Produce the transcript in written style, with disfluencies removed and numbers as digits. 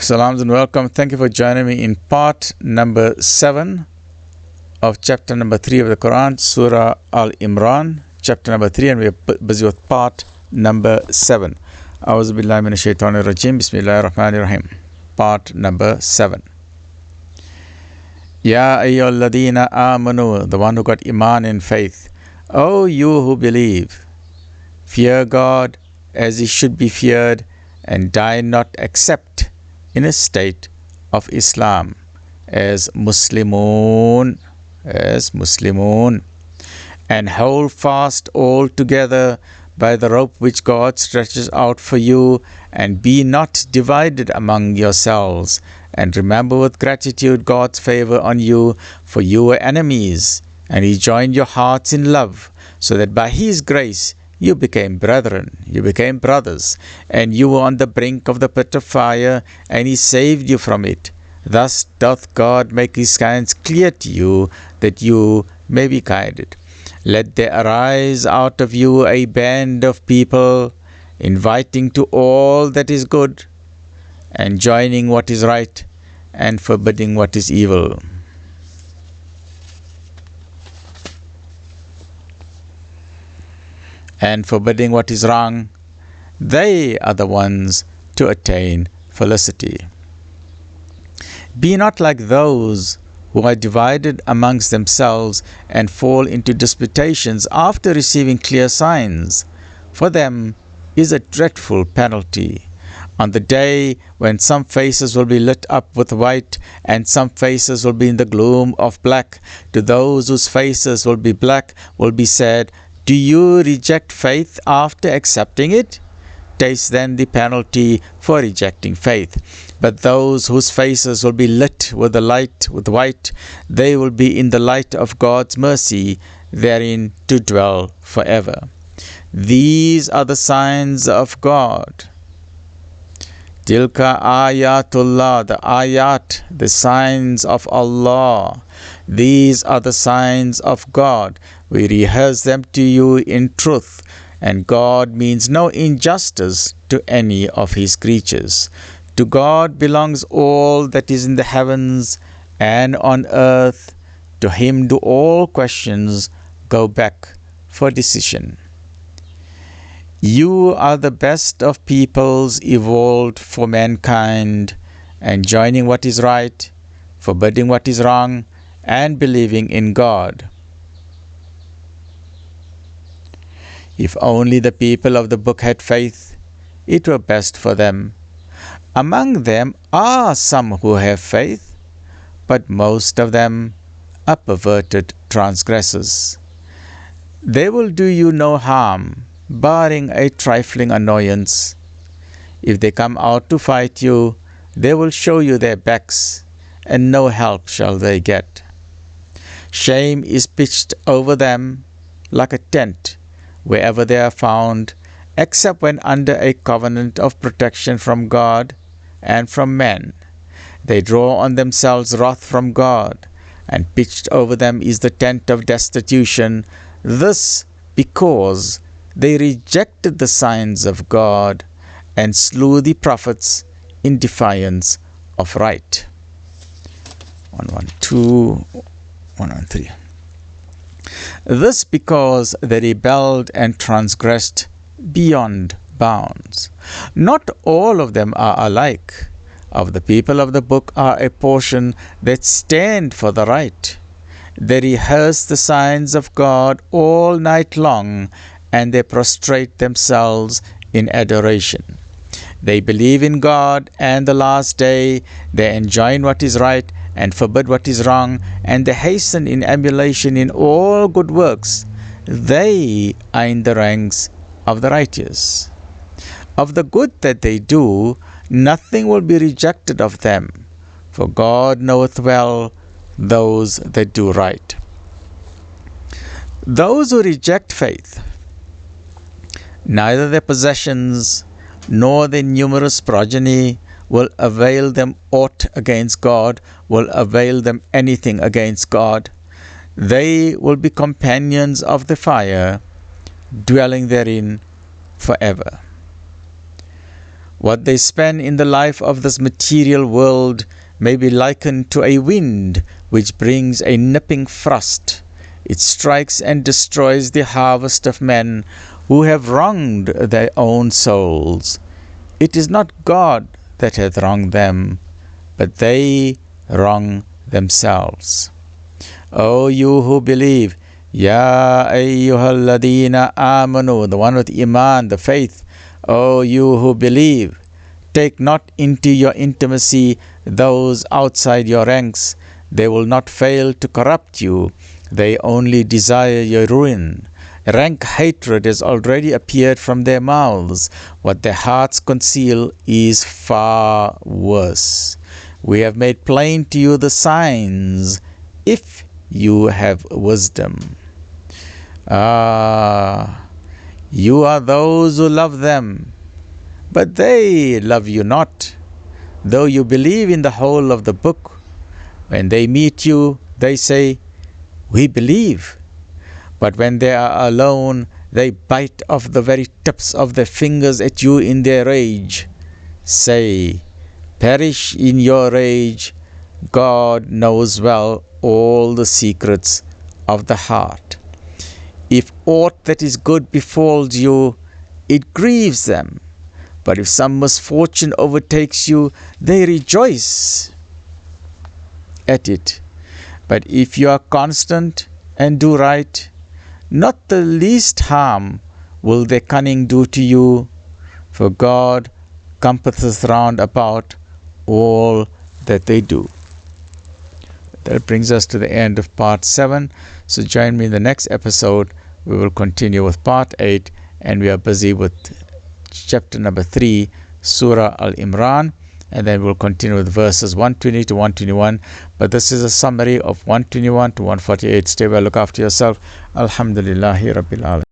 Salams and welcome. Thank you for joining me in part number 7 of chapter number 3 of the Quran, Surah Al-Imran, chapter number 3, and we are busy with part number 7. A'udhu billahi minash shaitanir rajim. Bismillahir rahmanir rahim. Part number 7. Ya ayyuhalladhina amanu, the one who got iman in faith. O you who believe, fear God as he should be feared, and die not except in a state of Islam, as Muslimun, and hold fast all together by the rope which God stretches out for you, and be not divided among yourselves, and remember with gratitude God's favor on you, for you were enemies, and he joined your hearts in love, so that by his grace you became brethren, you became brothers, and you were on the brink of the pit of fire, and he saved you from it. Thus doth God make his signs clear to you, that you may be guided. Let there arise out of you a band of people, inviting to all that is good, and joining what is right, and forbidding what is evil. And forbidding what is wrong, they are the ones to attain felicity. Be not like those who are divided amongst themselves and fall into disputations after receiving clear signs. For them is a dreadful penalty on the day when some faces will be lit up with white, and some faces will be in the gloom of black. To those whose faces will be black will be said, do you reject faith after accepting it? Taste then the penalty for rejecting faith. But those whose faces will be lit with the light, with white, they will be in the light of God's mercy, therein to dwell forever. These are the signs of God. Tilka ayatullah, the ayat, the signs of Allah. These are the signs of God. We rehearse them to you in truth, and God means no injustice to any of his creatures. To God belongs all that is in the heavens and on earth. To him do all questions go back for decision. You are the best of peoples evolved for mankind, enjoining what is right, forbidding what is wrong, and believing in God. If only the people of the book had faith, it were best for them. Among them are some who have faith, but most of them are perverted transgressors. They will do you no harm, barring a trifling annoyance. If they come out to fight you, they will show you their backs, and no help shall they get. Shame is pitched over them like a tent wherever they are found, except when under a covenant of protection from God and from men. They draw on themselves wrath from God, and pitched over them is the tent of destitution. This because they rejected the signs of God and slew the prophets in defiance of right. 112, 113. This because they rebelled and transgressed beyond bounds. Not all of them are alike. Of the people of the book are a portion that stand for the right. They rehearse the signs of God all night long, and they prostrate themselves in adoration. They believe in God and the last day. They enjoin what is right and forbid what is wrong, and they hasten in emulation in all good works. They are in the ranks of the righteous. Of the good that they do, nothing will be rejected of them, for God knoweth well those that do right. Those who reject faith, neither their possessions nor their numerous progeny will avail them aught against God, will avail them anything against God. They will be companions of the fire, dwelling therein forever. What they spend in the life of this material world may be likened to a wind which brings a nipping frost. It strikes and destroys the harvest of men who have wronged their own souls. It is not God that hath wronged them, but they wrong themselves. O you who believe, Ya ayyuhalladina amanu, the one with Iman, the faith. O you who believe, take not into your intimacy those outside your ranks. They will not fail to corrupt you. They only desire your ruin. Rank hatred has already appeared from their mouths. What their hearts conceal is far worse. We have made plain to you the signs, if you have wisdom. You are those who love them, but they love you not. Though you believe in the whole of the book, when they meet you, they say, we believe. But when they are alone, they bite off the very tips of their fingers at you in their rage. Say, perish in your rage. God knows well all the secrets of the heart. If aught that is good befalls you, it grieves them. But if some misfortune overtakes you, they rejoice at it. But if you are constant and do right, not the least harm will their cunning do to you, for God compasseth round about all that they do. That brings us to the end of part 7. So join me in the next episode. We will continue with part 8, and we are busy with chapter number 3, Surah Al-Imran, and then we'll continue with verses 120 to 121. But this is a summary of 121 to 148. Stay well, look after yourself. Alhamdulillahi Rabbil Alamin.